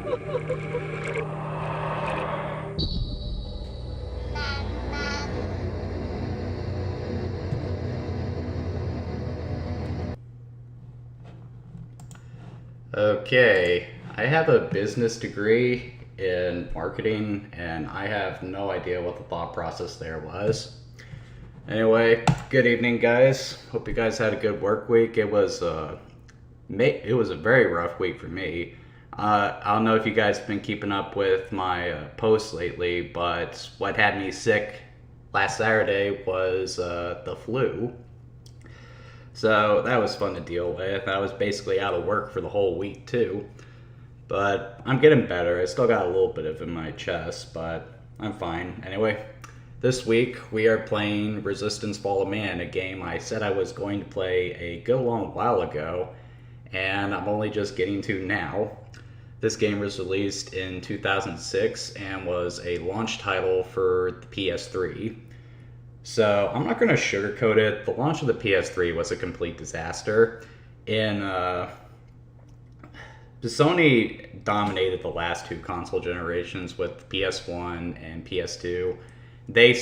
Okay, I have a business degree in marketing, and I have no idea what the thought process there was. Anyway, good evening, guys. Hope you guys had a good work week. It was a very rough week for me. I don't know if you guys have been keeping up with my posts lately, but what had me sick last Saturday was the flu. So that was fun to deal with. I was basically out of work for the whole week too. But I'm getting better. I still got a little bit of it in my chest, but I'm fine. Anyway, this week we are playing Resistance Fall of Man, a game I said I was going to play a good long while ago, and I'm only just getting to now. This game was released in 2006 and was a launch title for the PS3. So I'm not going to sugarcoat it. The launch of the PS3 was a complete disaster. Sony dominated the last two console generations with PS1 and PS2. They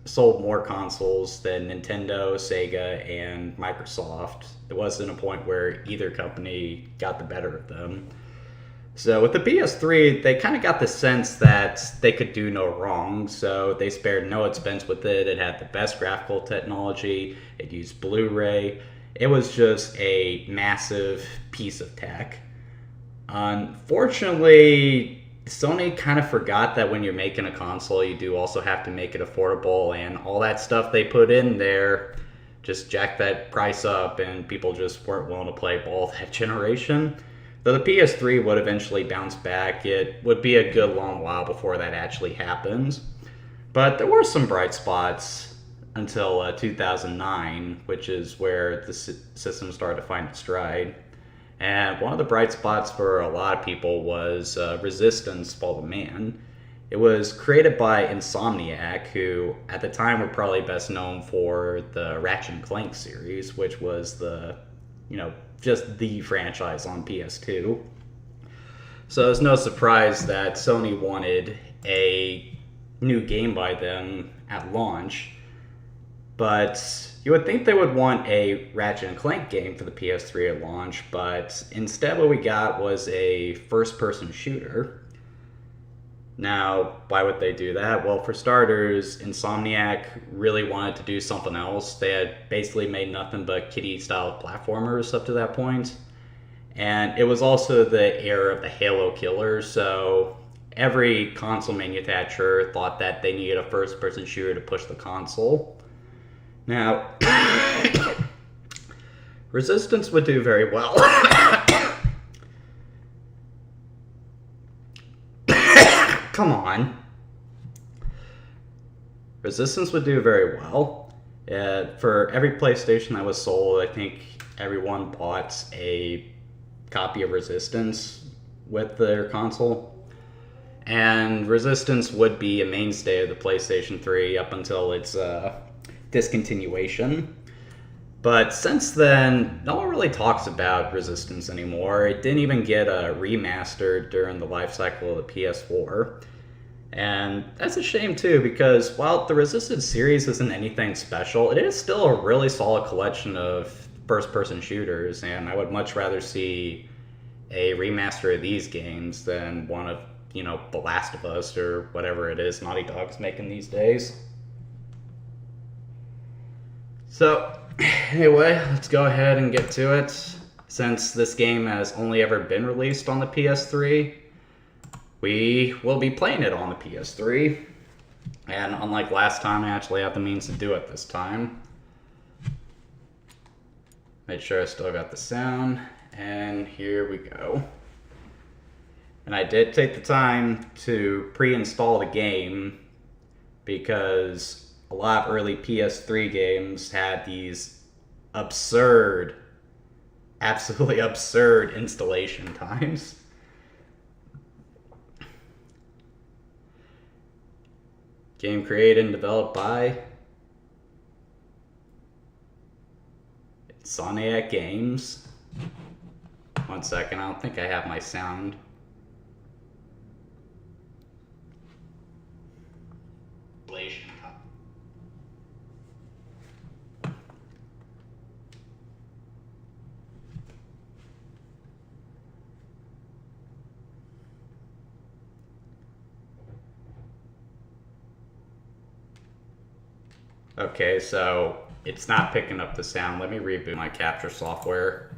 sold more consoles than Nintendo, Sega, and Microsoft. There wasn't a point where either company got the better of them. So with the PS3, they kind of got the sense that they could do no wrong, so they spared no expense with it. It had the best graphical technology, it used Blu-ray. It was just a massive piece of tech. Unfortunately, Sony kind of forgot that when you're making a console, you do also have to make it affordable, and all that stuff they put in there just jacked that price up, and people just weren't willing to play ball that generation. Though the PS3 would eventually bounce back, it would be a good long while before that actually happens. But there were some bright spots until 2009, which is where the system started to find its stride. And one of the bright spots for a lot of people was Resistance Fall of Man. It was created by Insomniac, who at the time were probably best known for the Ratchet and Clank series, which was just the franchise on PS2. So it's no surprise that Sony wanted a new game by them at launch. But you would think they would want a Ratchet and Clank game for the PS3 at launch, but instead what we got was a first-person shooter. Now, why would they do that? Well, for starters, Insomniac really wanted to do something else. They had basically made nothing but kiddie-style platformers up to that point. And it was also the era of the Halo killer, so every console manufacturer thought that they needed a first-person shooter to push the console. Now, Resistance would do very well. Come on. Resistance would do very well. For every PlayStation that was sold, I think everyone bought a copy of Resistance with their console. And Resistance would be a mainstay of the PlayStation 3 up until its discontinuation. But since then, no one really talks about Resistance anymore. It didn't even get remastered during the life cycle of the PS4. And that's a shame too, because while the Resistance series isn't anything special, it is still a really solid collection of first-person shooters, and I would much rather see a remaster of these games than one of, The Last of Us or whatever it is Naughty Dog's making these days. So, anyway, let's go ahead and get to it. Since this game has only ever been released on the PS3, we will be playing it on the PS3. And unlike last time, I actually have the means to do it this time. Make sure I still got the sound, and here we go. And I did take the time to pre-install the game because a lot of early PS3 games had these absolutely absurd installation times. Game created and developed by Insomniac Games. One second, I don't think I have my sound. Okay, so it's not picking up the sound. Let me reboot my capture software.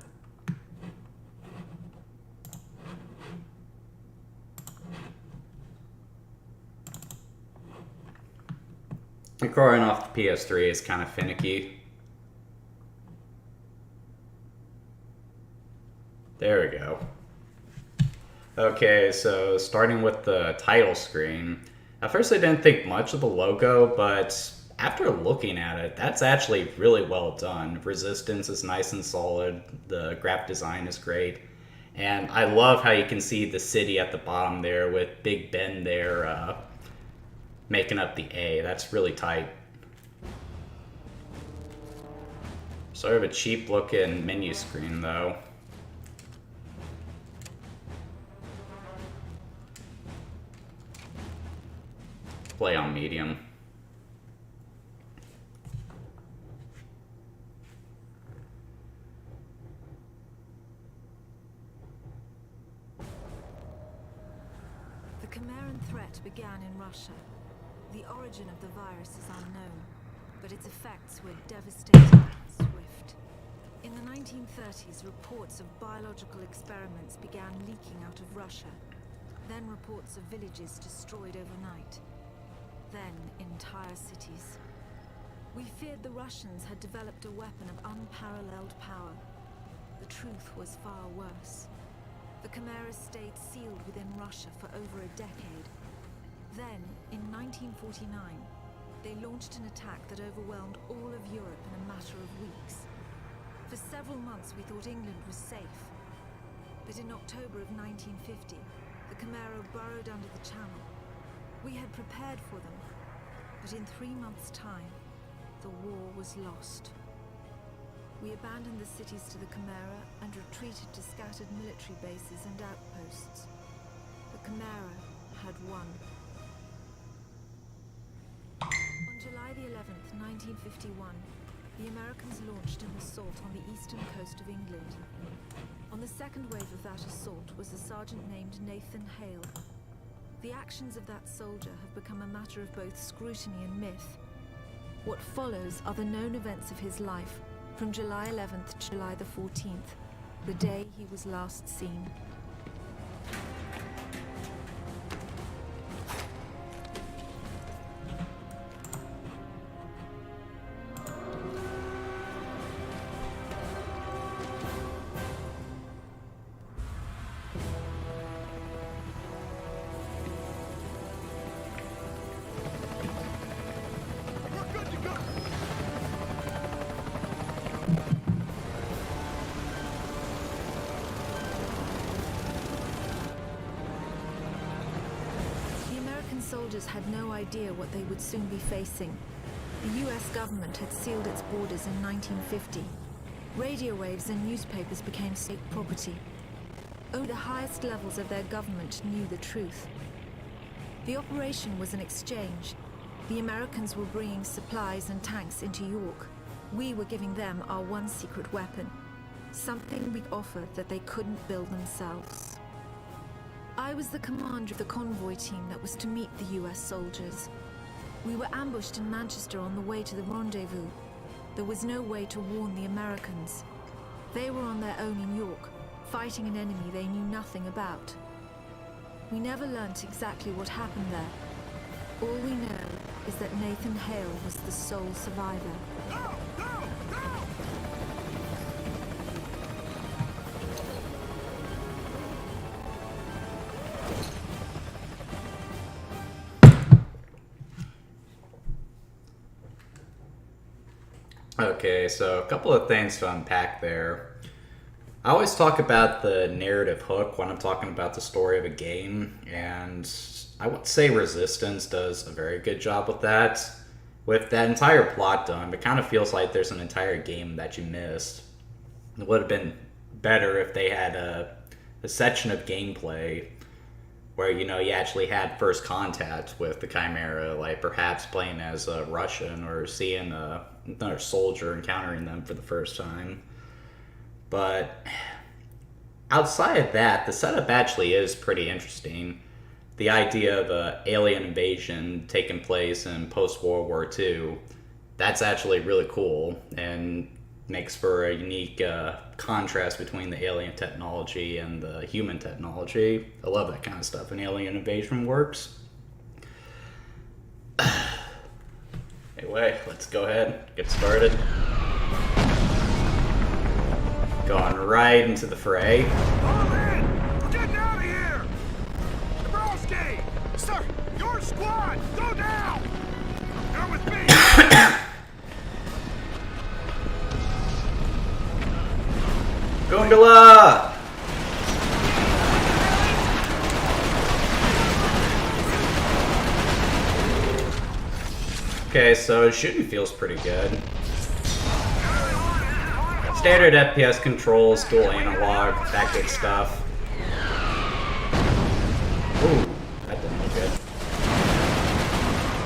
Recording off the PS3 is kind of finicky. There we go. Okay, so starting with the title screen. At first I didn't think much of the logo, but after looking at it, that's actually really well done. Resistance is nice and solid, the graphic design is great, and I love how you can see the city at the bottom there with Big Ben there making up the A. That's really tight. Sort of a cheap looking menu screen though. Play on medium. The Chimeran threat began in Russia. The origin of the virus is unknown, but its effects were devastating and swift. In the 1930s, reports of biological experiments began leaking out of Russia. Then reports of villages destroyed overnight. Then entire cities. We feared the Russians had developed a weapon of unparalleled power. The truth was far worse. The Chimera stayed sealed within Russia for over a decade. Then, in 1949, they launched an attack that overwhelmed all of Europe in a matter of weeks. For several months we thought England was safe. But in October of 1950, the Chimera burrowed under the Channel. We had prepared for them, but in 3 months' time, the war was lost. We abandoned the cities to the Chimera and retreated to scattered military bases and outposts. The Chimera had won. On July the 11th, 1951, the Americans launched an assault on the eastern coast of England. On the second wave of that assault was a sergeant named Nathan Hale. The actions of that soldier have become a matter of both scrutiny and myth. What follows are the known events of his life, from July 11th to July the 14th, the day he was last seen. Soldiers had no idea what they would soon be facing. The US government had sealed its borders in 1950. Radio waves and newspapers became state property. Only the highest levels of their government knew the truth. The operation was an exchange. The Americans were bringing supplies and tanks into York. We were giving them our one secret weapon, something we offered that they couldn't build themselves. I was the commander of the convoy team that was to meet the US soldiers. We were ambushed in Manchester on the way to the rendezvous. There was no way to warn the Americans. They were on their own in York, fighting an enemy they knew nothing about. We never learnt exactly what happened there. All we know is that Nathan Hale was the sole survivor. Okay, so a couple of things to unpack there. I always talk about the narrative hook when I'm talking about the story of a game, and I would say Resistance does a very good job with that. With that entire plot done, it kind of feels like there's an entire game that you missed. It would have been better if they had a section of gameplay where, you know, you actually had first contact with the Chimera, like perhaps playing as a Russian or seeing another soldier encountering them for the first time. But outside of that, the setup actually is pretty interesting. The idea of an alien invasion taking place in post-World War II, that's actually really cool and makes for a unique contrast between the alien technology and the human technology. I love that kind of stuff in alien invasion works. Anyway, let's go ahead, get started. Going right into the fray. Fall in! We're getting out of here! Dabrowski! Sir, your squad! Go down! You're with me! Gondola! Okay, so shooting feels pretty good. Standard FPS controls, dual analog, that good stuff. Ooh, that didn't look good.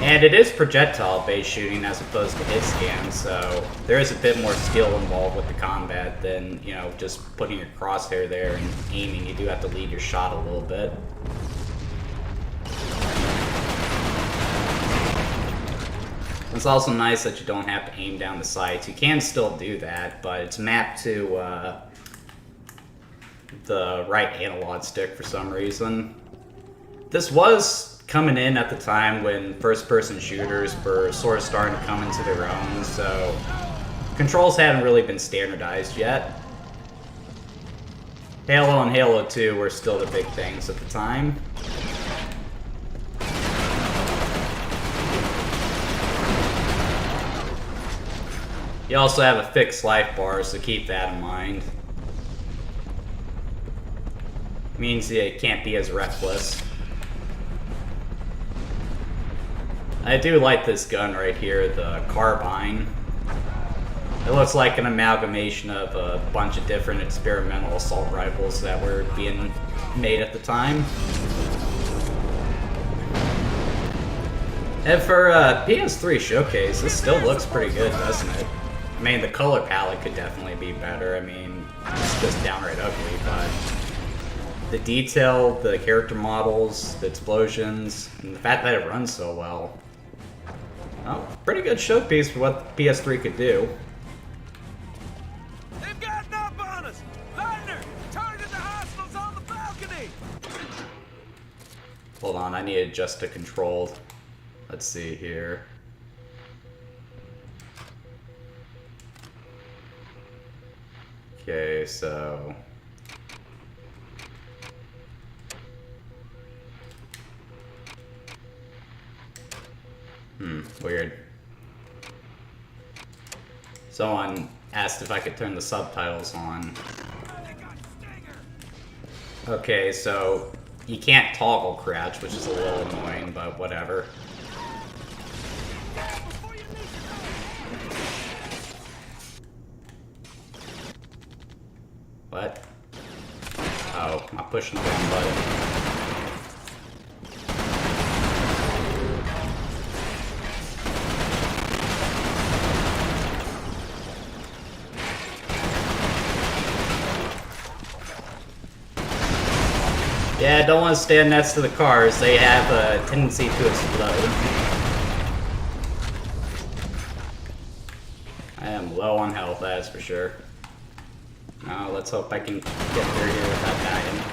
And it is projectile-based shooting as opposed to hit scan, so there is a bit more skill involved with the combat than, you know, just putting your crosshair there and aiming. You do have to lead your shot a little bit. It's also nice that you don't have to aim down the sights. You can still do that, but it's mapped to the right analog stick for some reason. This was coming in at the time when first-person shooters were sort of starting to come into their own, so controls hadn't really been standardized yet. Halo and Halo 2 were still the big things at the time. You also have a fixed life bar, so keep that in mind. Means you can't be as reckless. I do like this gun right here, the carbine. It looks like an amalgamation of a bunch of different experimental assault rifles that were being made at the time. And for a PS3 showcase, this still looks pretty good, doesn't it? I mean, the color palette could definitely be better. I mean, it's just downright ugly, but the detail, the character models, the explosions, and the fact that it runs so well. Well, pretty good showpiece for what the PS3 could do. They've gotten up on us! Lightner! Target the hostiles on the balcony! Hold on, I need to adjust to controlled. Let's see here. Okay, so... weird. Someone asked if I could turn the subtitles on. Okay, so you can't toggle crouch, which is a little annoying, but whatever. What? Oh, I'm pushing the wrong button. Yeah, don't want to stand next to the cars. They have a tendency to explode. I am low on health, that's for sure. Now, let's hope I can get through here without dying.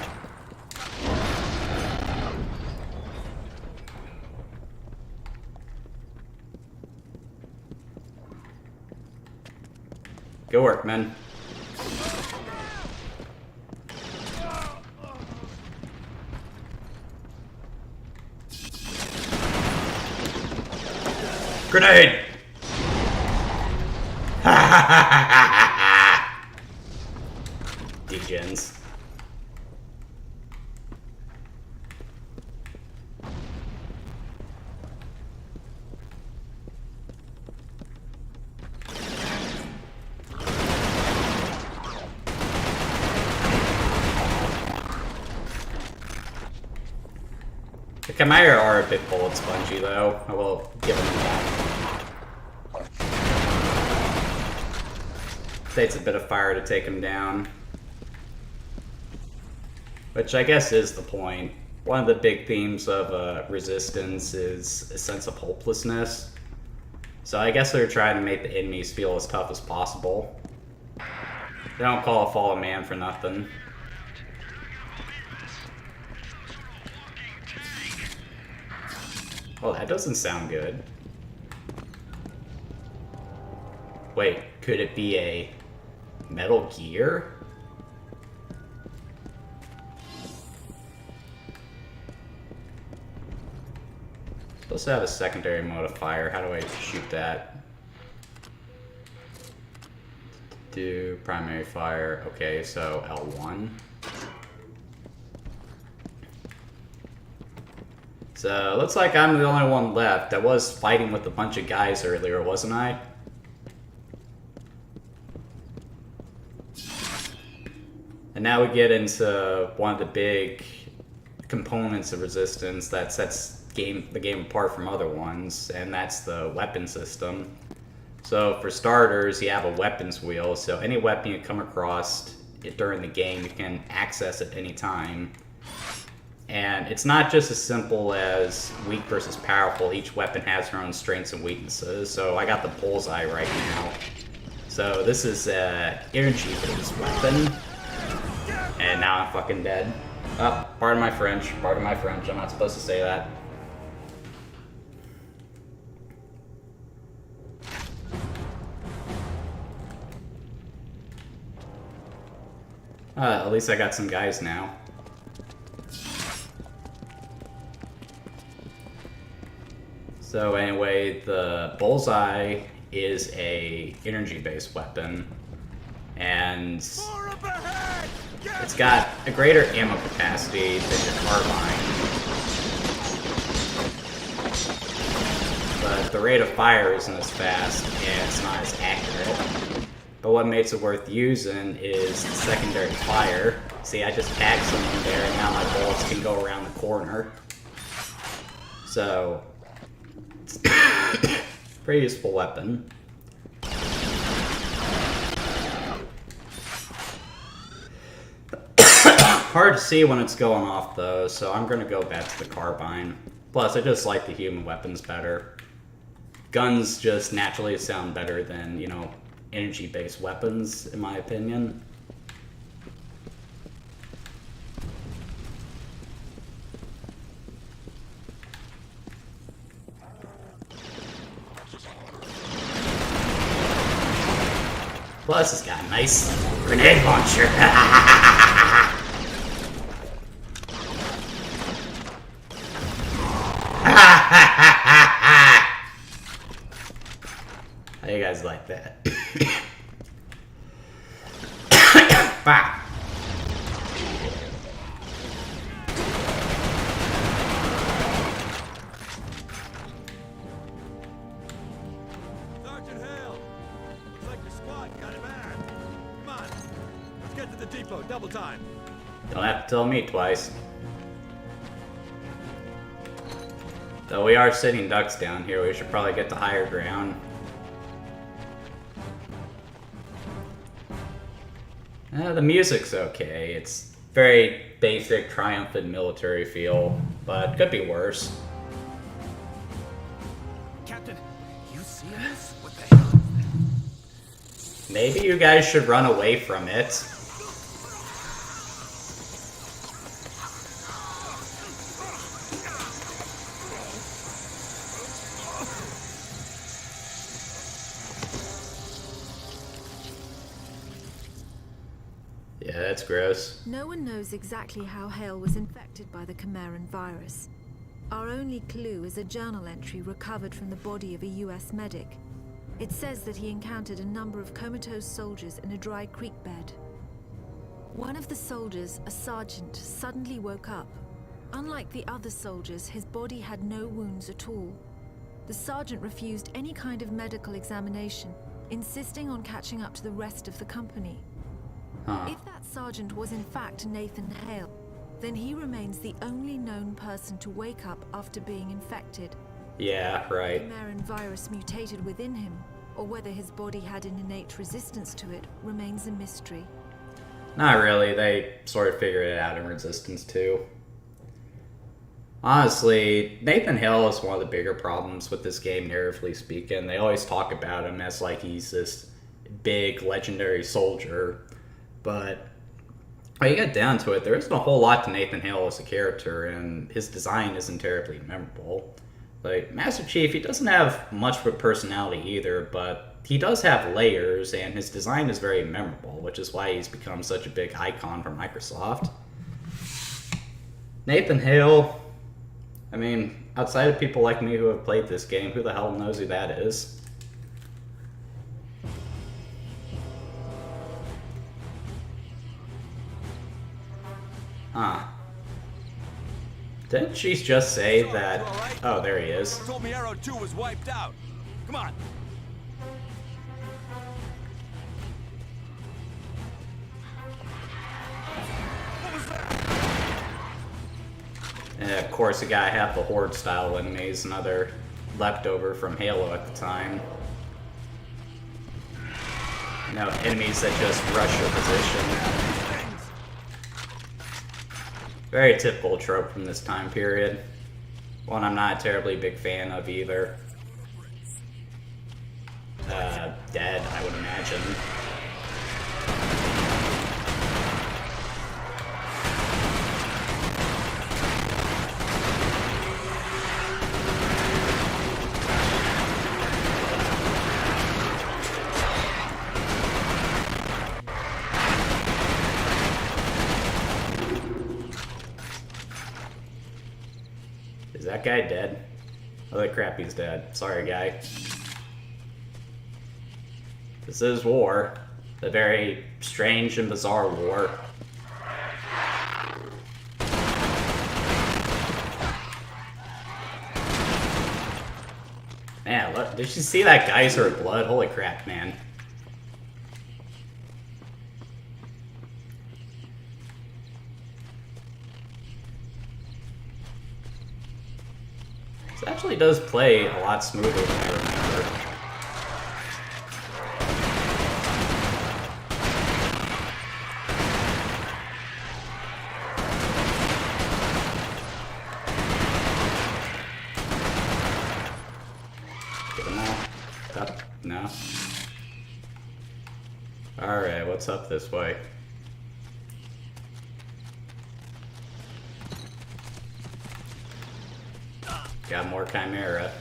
Good work, men. Grenade! Degens. The Chimera are a bit bullet spongy, though. I will give them that. Takes a bit of fire to take them down. Which I guess is the point. One of the big themes of Resistance is a sense of hopelessness. So I guess they're trying to make the enemies feel as tough as possible. They don't call a fallen man for nothing. Oh, that doesn't sound good. Wait, could it be a Metal Gear? Supposed to have a secondary mode of fire. How do I shoot that? Do primary fire. Okay, so L1. So, looks like I'm the only one left. I was fighting with a bunch of guys earlier, wasn't I? And now we get into one of the big components of Resistance that sets the game apart from other ones, and that's the weapon system. So for starters, you have a weapons wheel, so any weapon you come across during the game, you can access at any time. And it's not just as simple as weak versus powerful. Each weapon has their own strengths and weaknesses. So I got the bullseye right now. So this is an energy-based weapon. And now I'm fucking dead. Oh, pardon my French. Pardon my French. I'm not supposed to say that. At least I got some guys now. So anyway, the bullseye is a energy-based weapon, and it's got a greater ammo capacity than your carbine, but the rate of fire isn't as fast and it's not as accurate. But what makes it worth using is the secondary fire. See, I just tagged someone there and now my bullets can go around the corner. So, it's a pretty useful weapon. Hard to see when it's going off though, so I'm gonna go back to the carbine. Plus, I just like the human weapons better. Guns just naturally sound better than, you know, energy-based weapons, in my opinion. Plus, it's got a nice grenade launcher. How you guys like that? Bah. Sergeant Hale! Looks like your squad got it bad. Come on, let's get to the depot, double time. Don't have to tell me twice. Though we are sitting ducks down here, we should probably get to higher ground. The music's okay. It's very basic, triumphant military feel, but could be worse. Captain, you see this? What the hell? Maybe you guys should run away from it. Yeah, that's gross. No one knows exactly how Hale was infected by the Chimeran virus. Our only clue is a journal entry recovered from the body of a US medic. It says that he encountered a number of comatose soldiers in a dry creek bed. One of the soldiers, a sergeant, suddenly woke up. Unlike the other soldiers, his body had no wounds at all. The sergeant refused any kind of medical examination, insisting on catching up to the rest of the company. If that sergeant was in fact Nathan Hale, then he remains the only known person to wake up after being infected. Yeah, right. The Chimeran virus mutated within him, or whether his body had an innate resistance to it, remains a mystery. Not really. They sort of figured it out in Resistance 2. Honestly, Nathan Hale is one of the bigger problems with this game, narratively speaking. They always talk about him as like he's this big, legendary soldier. But when you get down to it, there isn't a whole lot to Nathan Hale as a character, and his design isn't terribly memorable. Like, Master Chief, he doesn't have much of a personality either, but he does have layers, and his design is very memorable, which is why he's become such a big icon for Microsoft. Nathan Hale, I mean, outside of people like me who have played this game, who the hell knows who that is? Huh. Didn't she just say that... Oh, there he is. Told me Arrow 2 was wiped out. Come on. What was that? And of course, you gotta have the Horde style enemies, another leftover from Halo at the time. You know, enemies that just rush your position. Very typical trope from this time period. One I'm not a terribly big fan of either. Dead, I would imagine. Is that guy dead? Holy crap, he's dead. Sorry, guy. This is war. A very strange and bizarre war. Man, look, did you see that geyser of blood? Holy crap, man. This actually does play a lot smoother than I remember. Get them all. Up? No. Alright, what's up this way? Got more Chimera.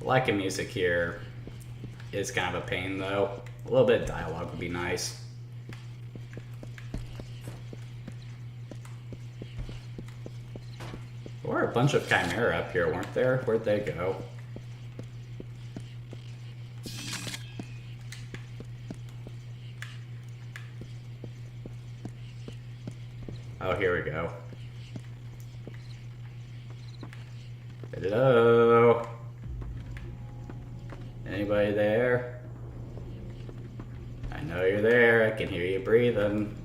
Like the music here is kind of a pain though. A little bit of dialogue would be nice. There were a bunch of Chimera up here, weren't there? Where'd they go? Oh, here we go. Hello? Anybody there? I know you're there. I can hear you breathing.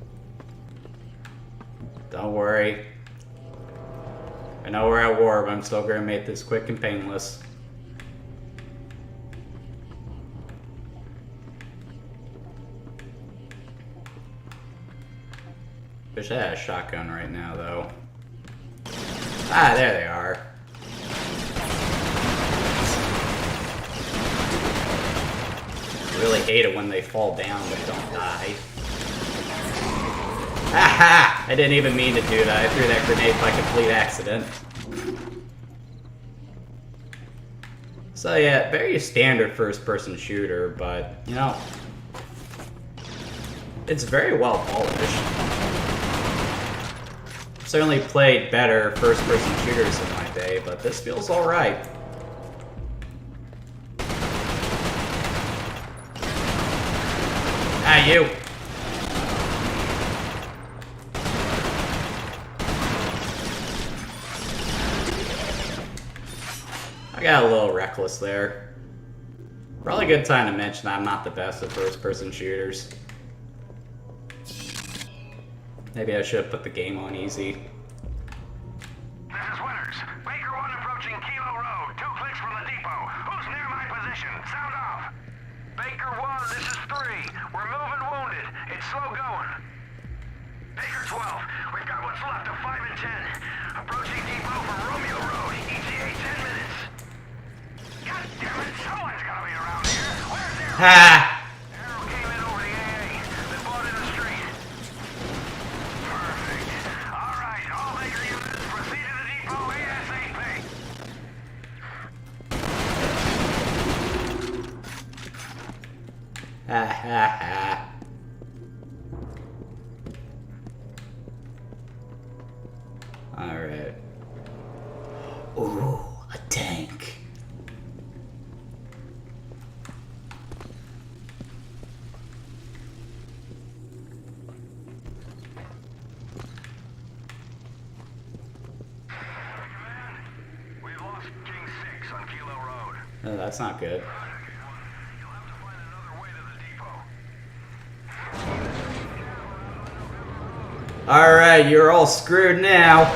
Don't worry. I know we're at war, but I'm still gonna make this quick and painless. Wish I had a shotgun right now, though. Ah, there they are. I really hate it when they fall down but don't die. Aha! I didn't even mean to do that. I threw that grenade by complete accident. So yeah, very standard first-person shooter, but, you know, it's very well polished. Certainly played better first-person shooters in my day, but this feels alright. Ah, you! I got a little reckless there. Probably a good time to mention I'm not the best at first-person shooters. Maybe I should have put the game on easy. This is Winters. Baker 1 approaching Kilo Road. 2 clicks from the depot. Who's near my position? Sound off. Baker 1, this is 3. We're moving wounded. It's slow going. Baker 12, we've got what's left of 5 and 10. Approaching depot from Romeo Road. ETA 10 minutes. God damn it, someone's gotta be around here. Where's Arrow? Ha! Arrow came in over the AA. They bought in the street. Perfect. All right, all Baker units, proceed to the depot ASAP. Ha ha ha. Alright. Ooh, a tank. We've lost King 6 on Kilo Road. Oh, that's not good. You'll have to find another way to the depot. Alright, you're all screwed now.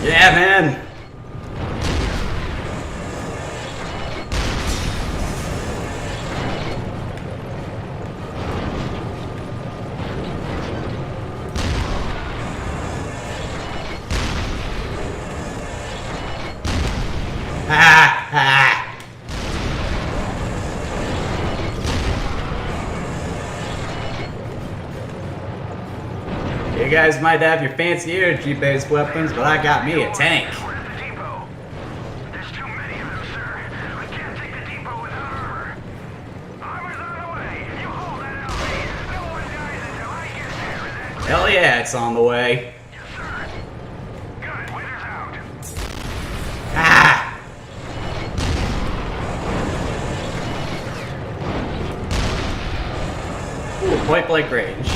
Yeah, man. Ha ha. You guys might have your fancy energy-based weapons, but I got me a tank. We're at the depot. There's too many of them, sir. We can't take the depot without armor. Armor's on the way. You hold that LZ. No one dies until I get there. Is that clear? Hell yeah, it's on the way. Yes, sir. Good. Winter's out. Ah! Ooh, point blank range.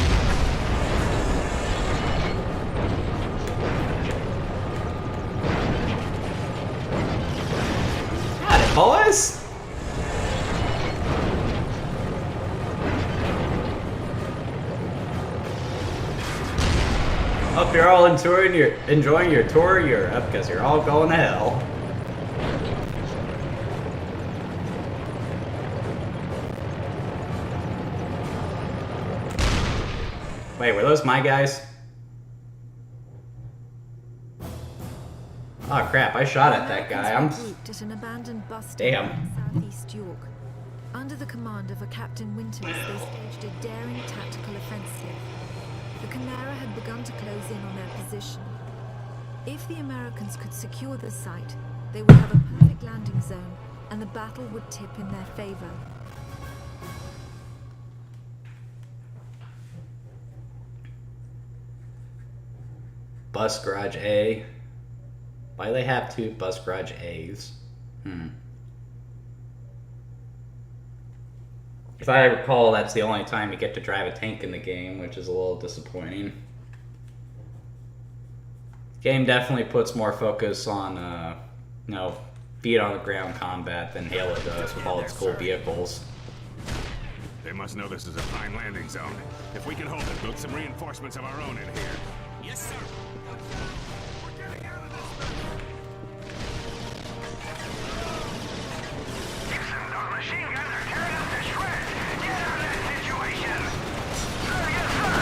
Got it, boys. Hope you're all enjoying your tour of Europe, because you're all going to hell. Wait, were those my guys? Oh crap, I shot at that guy. I'm... Grouped at an abandoned bus Damn. stop in southeast York. Under the command of a Captain Winters, they staged a daring tactical offensive. The Chimera had begun to close in on their position. If the Americans could secure the site, they would have a perfect landing zone, and the battle would tip in their favor. Bus Garage A. Why do they have two Bus Garage A's? If I recall, that's the only time you get to drive a tank in the game, which is a little disappointing. Game definitely puts more focus on, feet on the ground combat than Halo does with all its cool vehicles. They must know this is a prime landing zone. If we can hold it, build some reinforcements of our own in here. Yes, sir. We're getting out of this. Gibson, those machine guns are tearing us to shreds. Get out of that situation. Sir, yes, sir.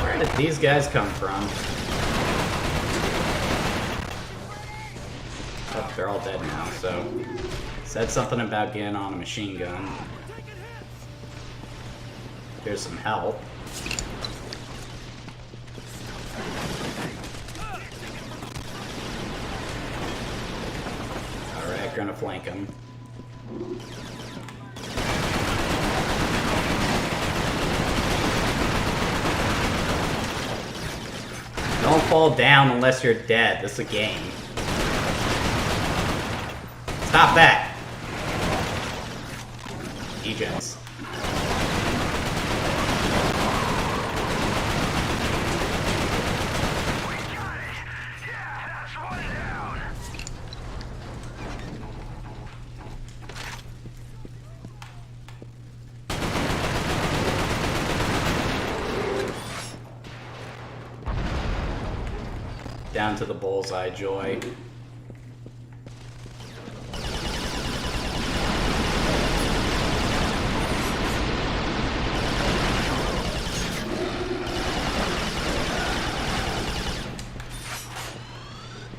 Where did these guys come from? Oh, they're all dead now, so... Said something about getting on a machine gun. Here's some help. Alright, gonna flank him. Don't fall down unless you're dead. This is a game. Stop that! Ejects. We got it! Yeah, that's one down! Down to the bullseye, Joy.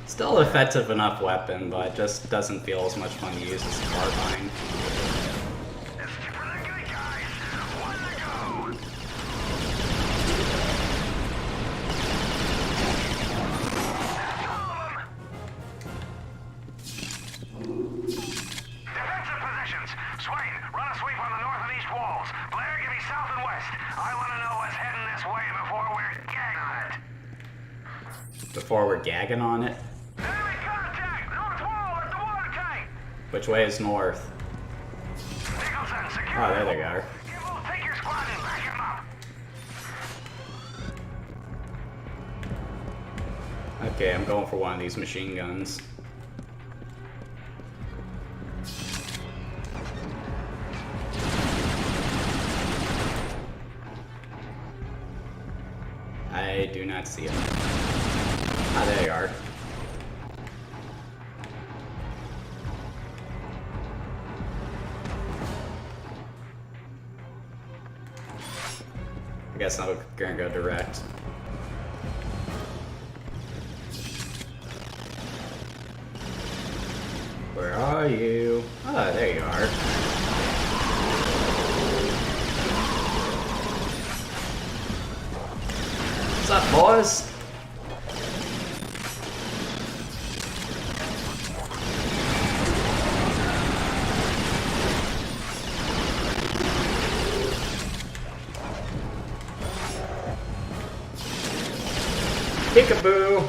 Still an effective enough weapon, but just doesn't feel as much fun to use as the carbine. It's for the good guys! One to go! That's all of them! Defensive positions! Swain, run a sweep on the north and east walls. Blair, give me south and west. I want to know what's heading this way before we're gagging on it. Before we're gagging on it. Enemy contact! North wall at the water tank! Which way is north? Nicholson, secure! Oh, there they are. Gibble, take your squad and back him up! Okay, I'm going for one of these machine guns. I do not see him. Ah, there you are. I guess I'm gonna go direct. Where are you? Ah, there you are. What's up, boys? Peekaboo!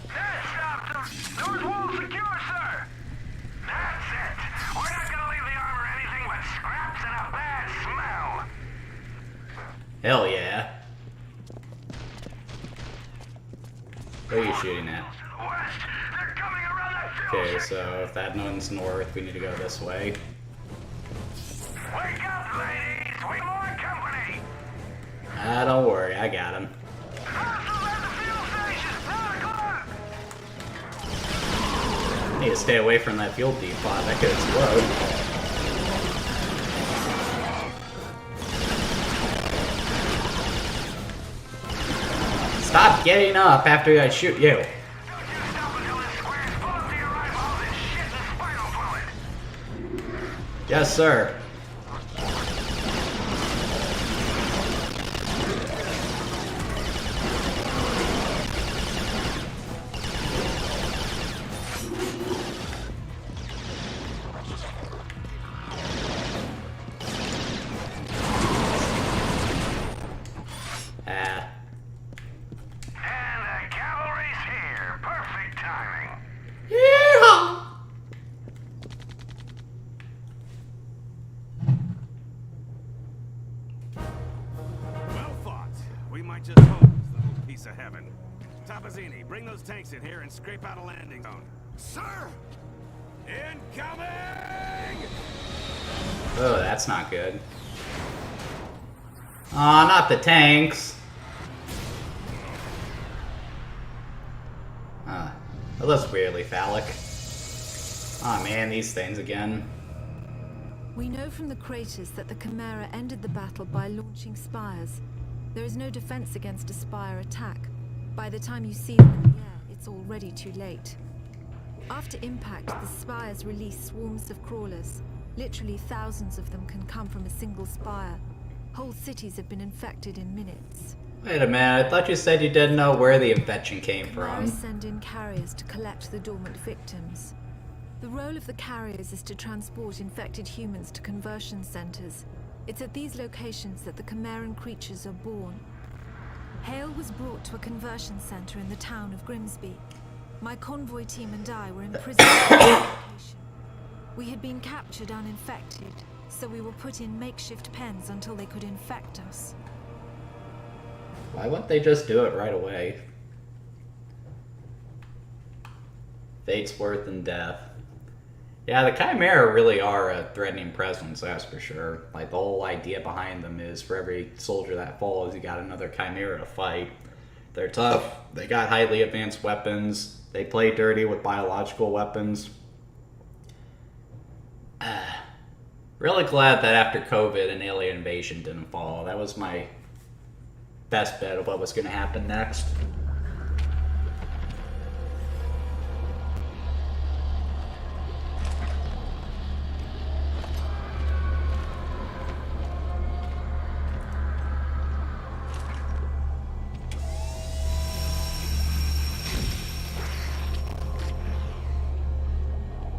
That stopped them! North wall secure, sir! That's it! We're not gonna leave the armor anything but scraps and a bad smell! Hell yeah. What are you shooting at? West! They're coming around that field! Okay, so if that one's north, we need to go this way. Wake up, ladies! We want more company! Ah, don't worry, I got him. Hustle at the fuel station! 9 o'clock! Need to stay away from that fuel depot, that could explode. Stop getting up after I shoot you. Don't you stop until this square's full up to your eyeballs and shit and spinal fluid! Yes, sir. Ah. And the cavalry's here. Perfect timing. Yeehaw! Well fought. We might just hold this little piece of heaven. Tapazzini, bring those tanks in here and scrape out a landing zone. Sir! Incoming! Oh, that's not good. Aw, not the tanks. That looks weirdly phallic. Aw, man, these things again. We know from the craters that the Chimera ended the battle by launching spires. There is no defense against a spire attack. By the time you see them in the air, it's already too late. After impact, the spires release swarms of crawlers. Literally thousands of them can come from a single spire. Whole cities have been infected in minutes. Wait a minute, I thought you said you didn't know where the infection came Chimeras from. send in carriers to collect the dormant victims. The role of the carriers is to transport infected humans to conversion centers. It's at these locations that the Chimeran creatures are born. Hale was brought to a conversion center in the town of Grimsby. My convoy team and I were imprisoned at the location. We had been captured uninfected, so we were put in makeshift pens until they could infect us. Why wouldn't they just do it right away? Fate's worth and death. Yeah, the Chimera really are a threatening presence, that's for sure. Like, the whole idea behind them is for every soldier that falls, you got another Chimera to fight. They're tough, they got highly advanced weapons, they play dirty with biological weapons. Really glad that after COVID an alien invasion didn't follow. That was my best bet of what was going to happen next.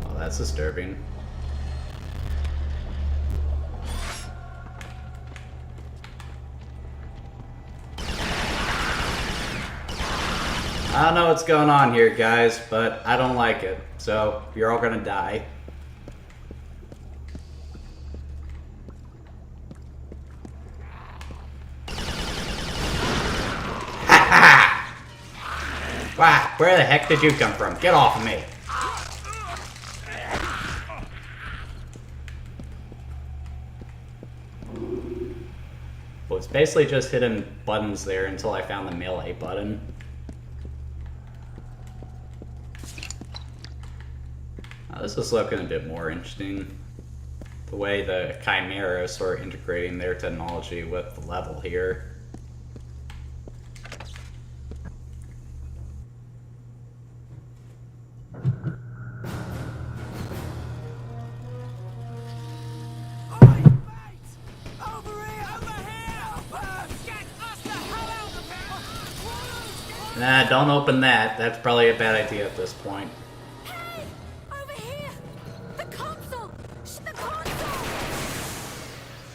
Oh, that's disturbing. I don't know what's going on here, guys, but I don't like it. So, you're all gonna die. Wow, where the heck did you come from? Get off of me. Well, it's basically just hitting buttons there until I found the melee button. This is looking a bit more interesting. The way the Chimera is sort of integrating their technology with the level here. Nah, don't open that. That's probably a bad idea at this point.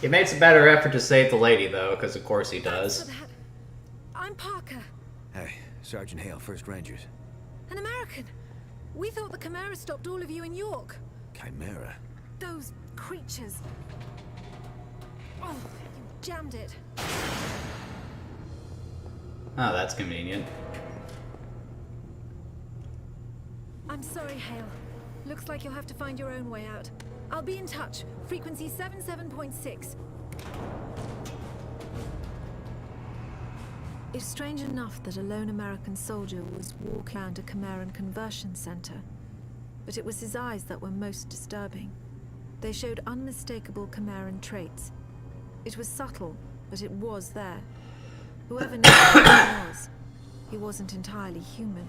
He makes a better effort to save the lady, though, because of course he does. I'm Parker. Hey, Sergeant Hale, 1st Rangers. An American. We thought the Chimera stopped all of you in York. Chimera? Those creatures. Oh, you jammed it. Oh, that's convenient. I'm sorry, Hale. Looks like you'll have to find your own way out. I'll be in touch. Frequency 77.6. It's strange enough that a lone American soldier was walking around a Chimeran conversion center. But it was his eyes that were most disturbing. They showed unmistakable Chimeran traits. It was subtle, but it was there. Whoever knew who he wasn't entirely human.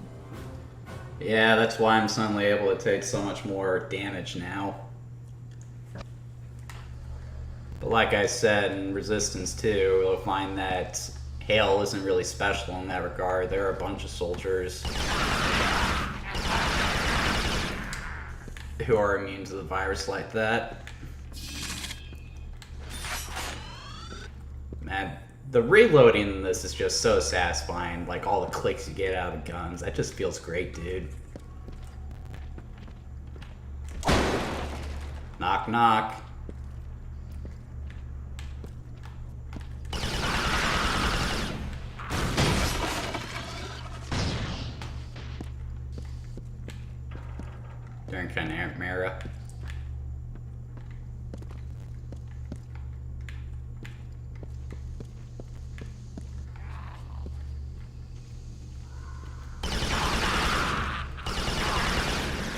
Yeah, that's why I'm suddenly able to take so much more damage now. But like I said, in Resistance 2, you'll find that Hale isn't really special in that regard. There are a bunch of soldiers who are immune to the virus like that. Man, the reloading in this is just so satisfying. Like, all the clicks you get out of the guns. That just feels great, dude. Knock, knock. During Chimera.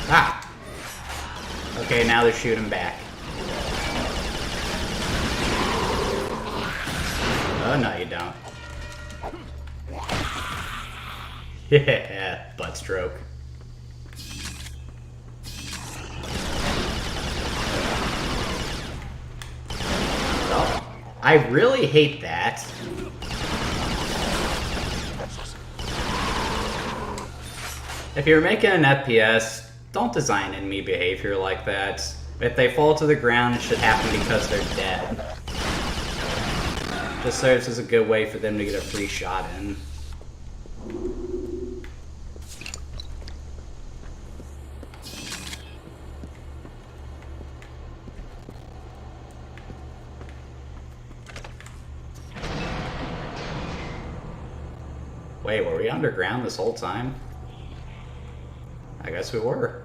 Ah! Okay, now they're shooting back. Oh, no, you don't. Yeah, butt stroke. Oh, I really hate that. If you're making an FPS, don't design enemy behavior like that. If they fall to the ground, it should happen because they're dead. Just serves as a good way for them to get a free shot in. Wait, were we underground this whole time? I guess we were.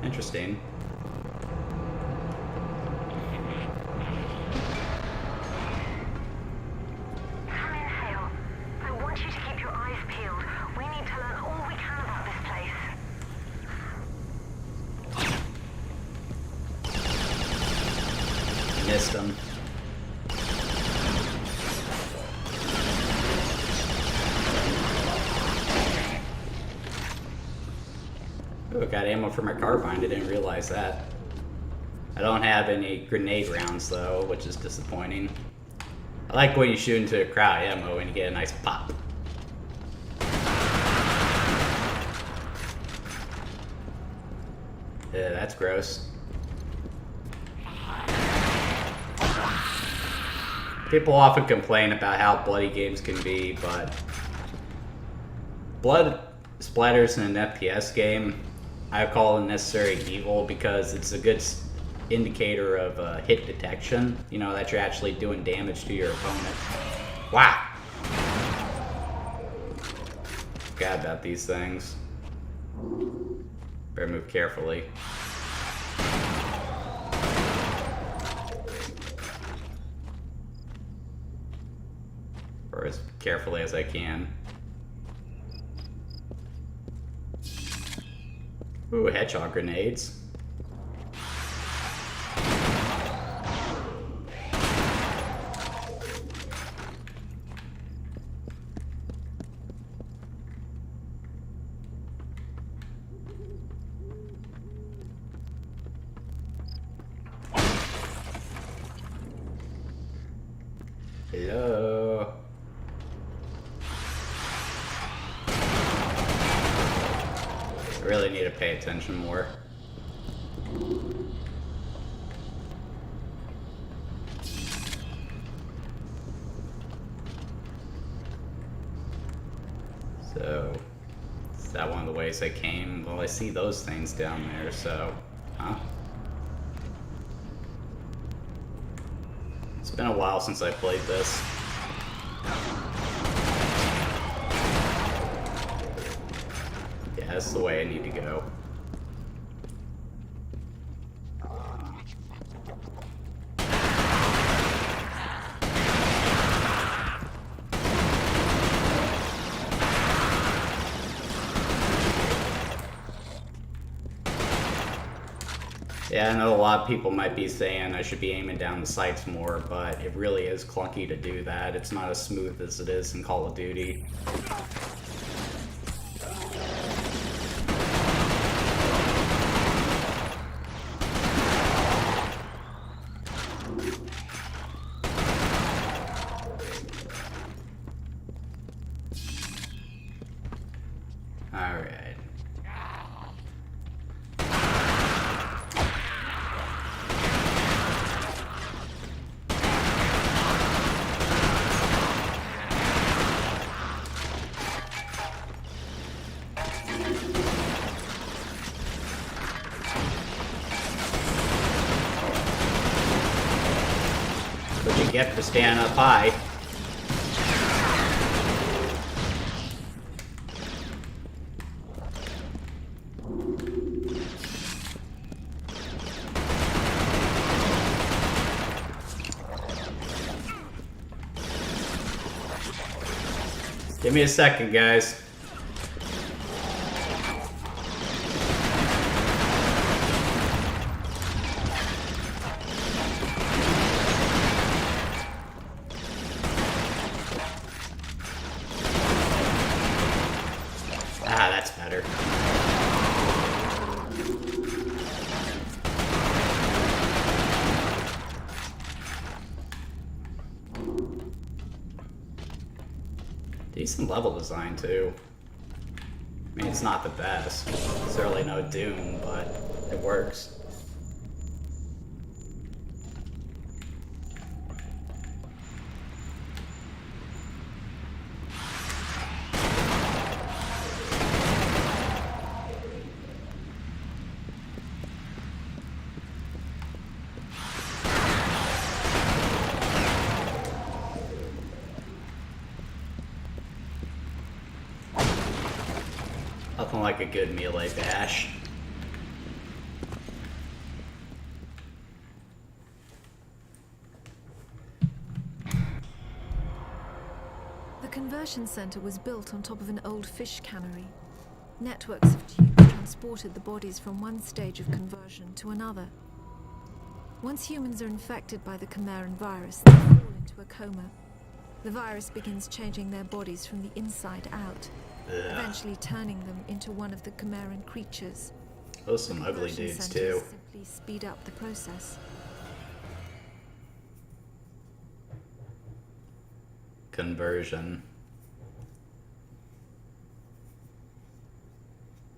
Interesting. Come in, Hale. I want you to keep your eyes peeled. We need to learn all we can about this place. Missed him. Ooh, I got ammo for my carbine. I didn't realize that. I don't have any grenade rounds though, which is disappointing. I like when you shoot into a crowd ammo and you get a nice pop. Yeah, that's gross. People often complain about how bloody games can be, but blood splatters in an FPS game, I call a necessary evil because it's a good indicator of hit detection. You know, that you're actually doing damage to your opponent. Wow! Forgot about these things. Better move carefully. Or as carefully as I can. Ooh, hedgehog grenades. Hello. I really need to pay attention more. So, is that one of the ways I came? Well, I see those things down there, so, huh? It's been a while since I played this. Yeah, that's the way I need to go. Yeah, I know a lot of people might be saying I should be aiming down the sights more, but it really is clunky to do that. It's not as smooth as it is in Call of Duty. Alright. What you get for standing up high. Give me a second, guys. Ah, that's better. Decent level design, too. I mean, it's not the best. It's certainly no Doom, but it works. Nothing like a good melee bash. The conversion center was built on top of an old fish cannery. Networks of tubes transported the bodies from one stage of conversion to another. Once humans are infected by the Chimeran virus, they fall into a coma. The virus begins changing their bodies from the inside out, eventually turning them into one of the Chimeran creatures. Those some ugly Conversion dudes centers too. simply speed up the process. Conversion.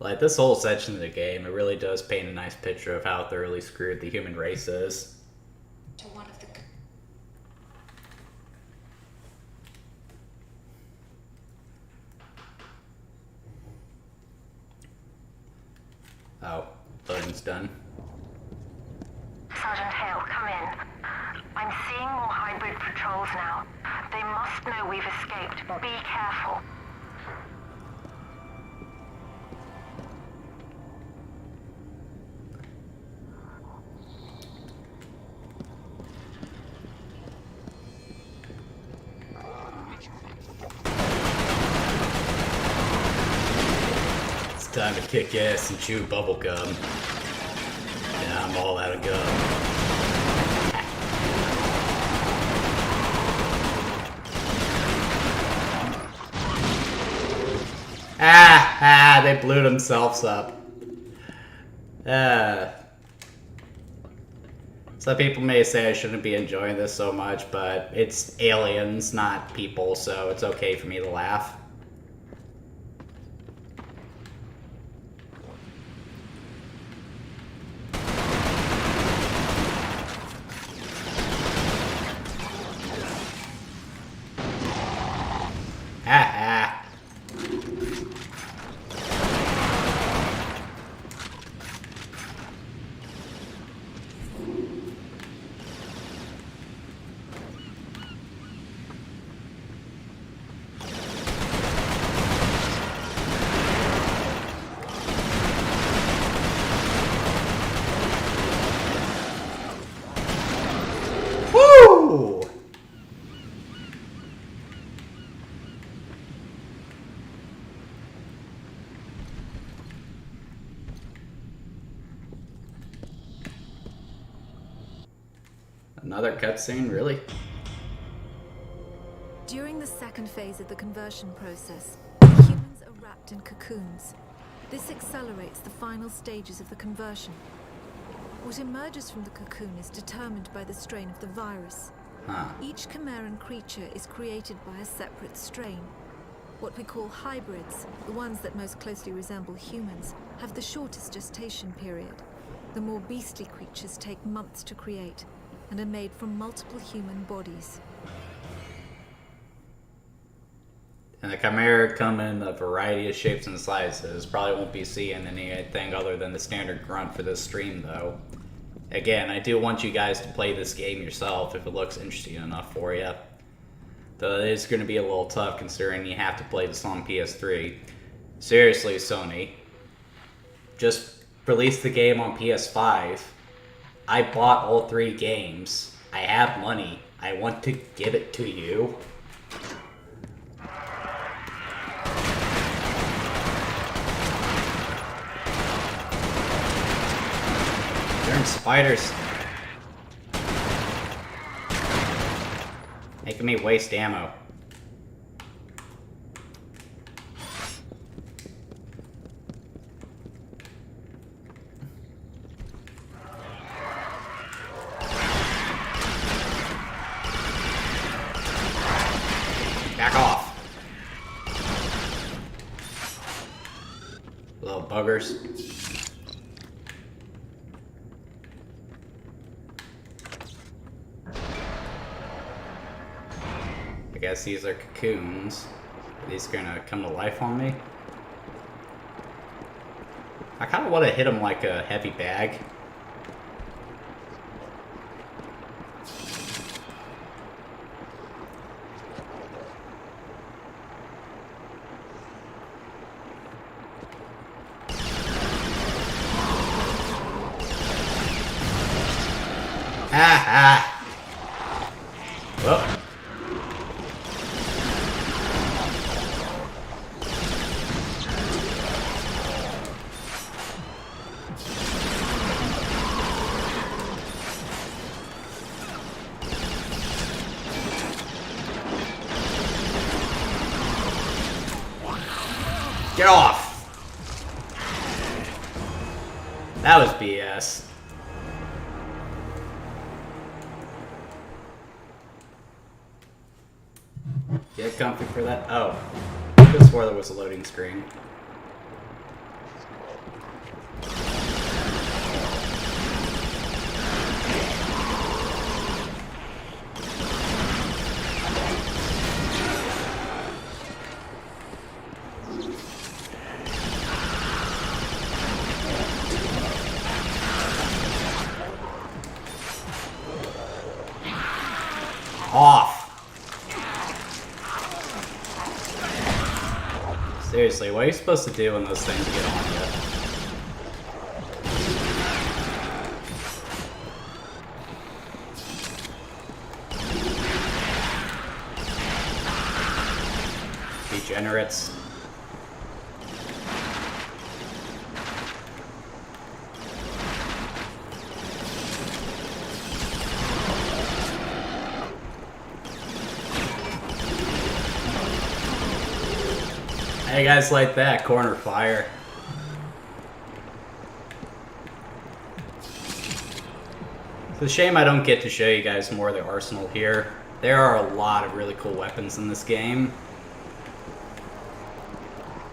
Like, this whole section of the game, it really does paint a nice picture of how thoroughly screwed the human race is. To one of the Oh, loading's done. Sergeant Hale, come in. I'm seeing more hybrid patrols now. They must know we've escaped. Be careful. It's time to kick ass and chew bubblegum. Yeah, I'm all out of gum. They blew themselves up. Some people may say I shouldn't be enjoying this so much, but it's aliens, not people, so it's okay for me to laugh. Woo! Another cutscene, really? During the second phase of the conversion process, humans are wrapped in cocoons. This accelerates the final stages of the conversion. What emerges from the cocoon is determined by the strain of the virus. Each Chimeran creature is created by a separate strain. What we call hybrids, the ones that most closely resemble humans, have the shortest gestation period. The more beastly creatures take months to create and are made from multiple human bodies. And the Chimera come in a variety of shapes and sizes. Probably won't be seeing anything other than the standard grunt for this stream, though. Again, I do want you guys to play this game yourself if it looks interesting enough for you. Though it is going to be a little tough considering you have to play this on PS3. Seriously, Sony. Just release the game on PS5. I bought all 3 games. I have money. I want to give it to you. Darn spiders. Making me waste ammo. Back off. Little buggers. I guess these are cocoons. Are these gonna come to life on me? I kind of want to hit them like a heavy bag. Oh. Get off! That was BS. Get comfy for that. Oh. I could have swore there was a loading screen. Off! Seriously, what are you supposed to do when those things get on you? Degenerates. How you guys like that? Corner fire. It's a shame I don't get to show you guys more of the arsenal here. There are a lot of really cool weapons in this game.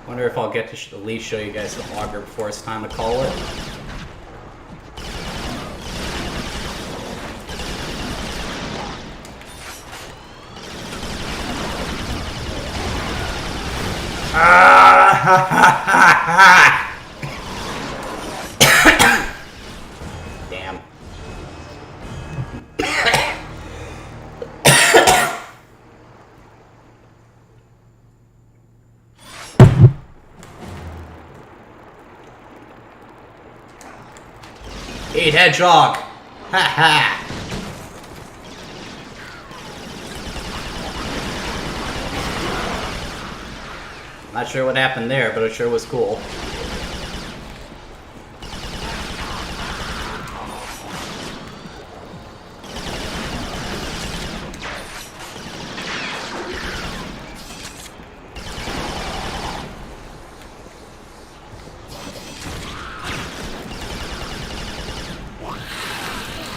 Wonder if I'll get to at least show you guys the auger before it's time to call it. Damn. Eat hedgehog. Ha ha. Not sure what happened there, but it sure was cool.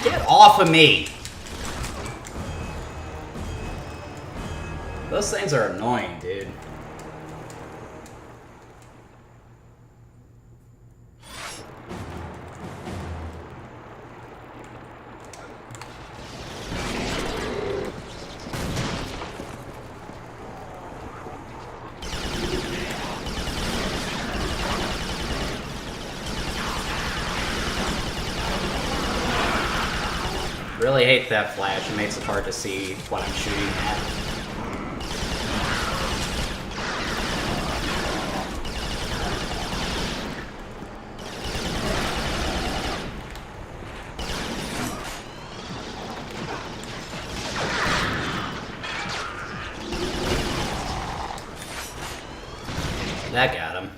Get off of me! Those things are annoying, dude. Really hate that flash. It makes it hard to see what I'm shooting at. That got him.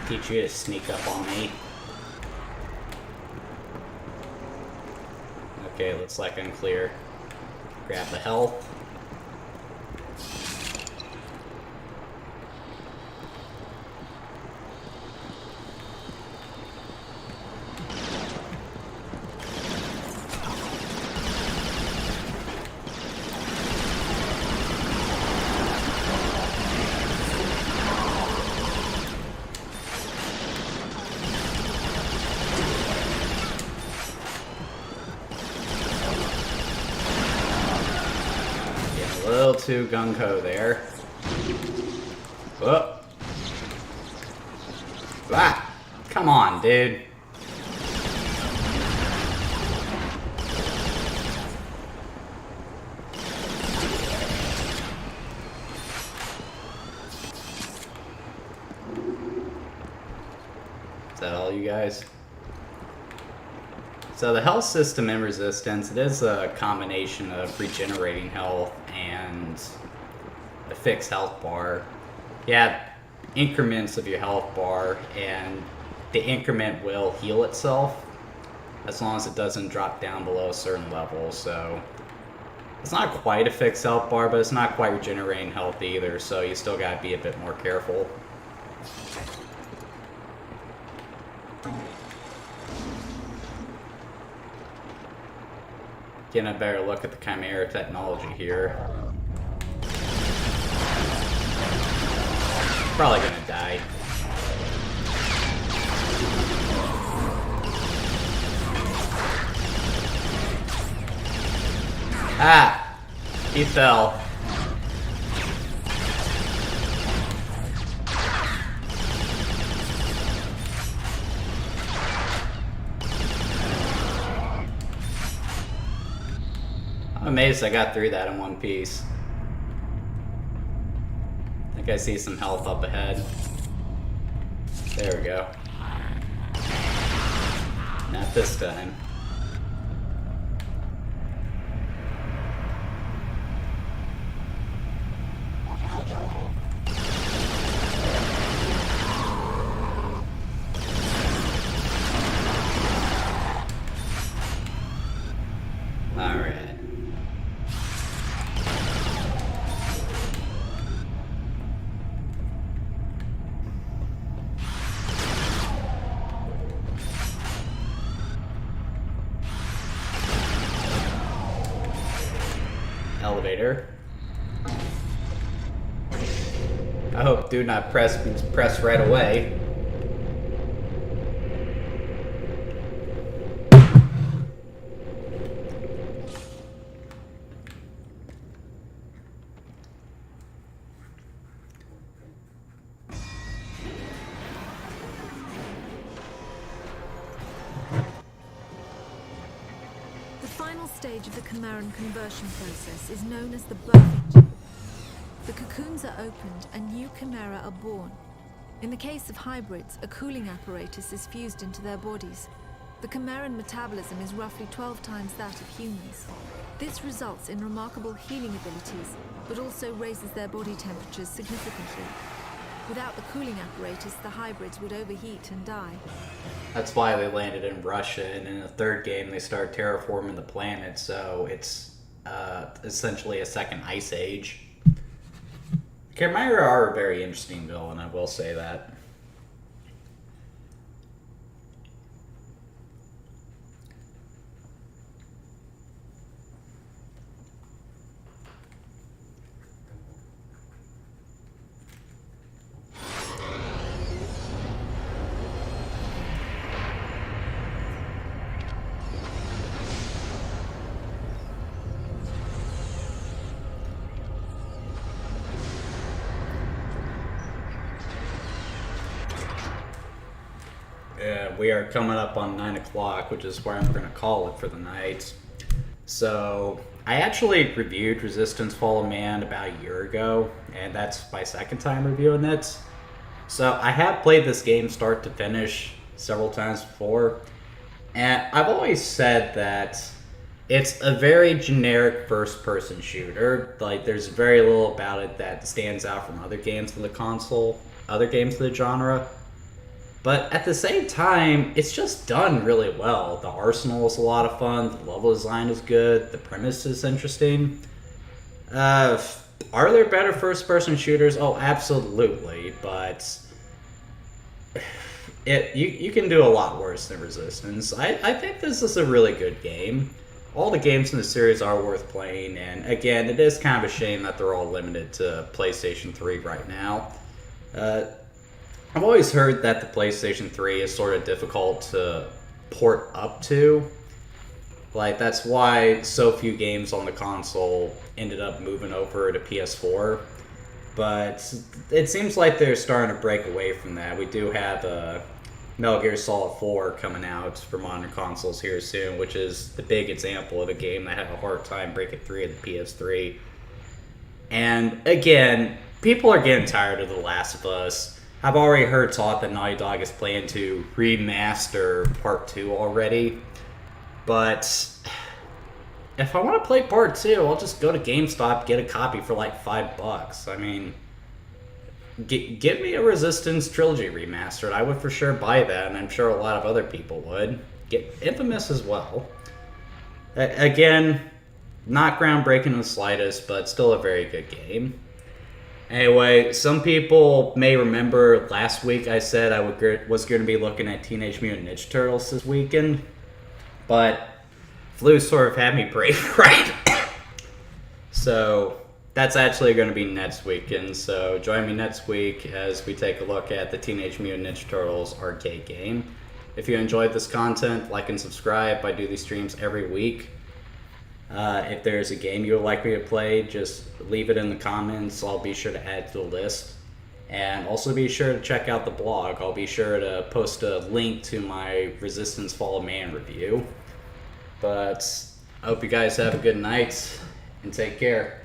Teach you to sneak up on me. Okay, looks like I'm clear. Grab the health. A little too gung-ho there. Whoop. Ah! Come on, dude. Is that all, you guys? So the health system in Resistance, it is a combination of regenerating health and a fixed health bar. You have increments of your health bar, and the increment will heal itself as long as it doesn't drop down below a certain level. So it's not quite a fixed health bar, but it's not quite regenerating health either, so you still gotta be a bit more careful. Getting a better look at the Chimera technology here. Probably gonna die. Ah! He fell. I'm amazed I got through that in one piece. I think I see some health up ahead. There we go. Not this time. Alright. Elevator. I hope do not press right away. The final stage of the Chimeran conversion process is known as the Bladeslinger. The cocoons are opened and new Chimera are born. In the case of hybrids, a cooling apparatus is fused into their bodies. The Chimeran metabolism is roughly 12 times that of humans. This results in remarkable healing abilities, but also raises their body temperatures significantly. Without the cooling apparatus, the hybrids would overheat and die. That's why they landed in Russia, and in the third game they start terraforming the planet, so it's essentially a second ice age. Chimera are a very interesting villain, I will say that. We are coming up on 9 o'clock, which is where I'm going to call it for the night. So, I actually reviewed Resistance Fall of Man about a year ago, and that's my second time reviewing it. So, I have played this game start to finish several times before, and I've always said that it's a very generic first-person shooter. Like, there's very little about it that stands out from other games on the console, other games of the genre. But at the same time, it's just done really well. The arsenal is a lot of fun, the level design is good, the premise is interesting. Are there better first-person shooters? Oh, absolutely, but you can do a lot worse than Resistance. I think this is a really good game. All the games in the series are worth playing, and again, it is kind of a shame that they're all limited to PlayStation 3 right now. I've always heard that the PlayStation 3 is sort of difficult to port up to. Like, that's why so few games on the console ended up moving over to PS4. But it seems like they're starting to break away from that. We do have Metal Gear Solid 4 coming out for modern consoles here soon, which is the big example of a game that had a hard time breaking free of the PS3. And again, people are getting tired of The Last of Us. I've already heard talk that Naughty Dog is planning to remaster Part 2 already. But if I want to play part 2, I'll just go to GameStop, get a copy for like $5. I mean, give me a Resistance Trilogy remastered. I would for sure buy that, and I'm sure a lot of other people would. Get Infamous as well. Again, not groundbreaking in the slightest, but still a very good game. Anyway, some people may remember last week I said I was going to be looking at Teenage Mutant Ninja Turtles this weekend, but flu sort of had me break right. So that's actually going to be next weekend, so join me next week as we take a look at the Teenage Mutant Ninja Turtles arcade game. If you enjoyed this content, like and subscribe. I do these streams every week. If there's a game you would like me to play, just leave it in the comments. I'll be sure to add to the list. And also be sure to check out the blog. I'll be sure to post a link to my Resistance Fall of Man review. But I hope you guys have a good night, and take care.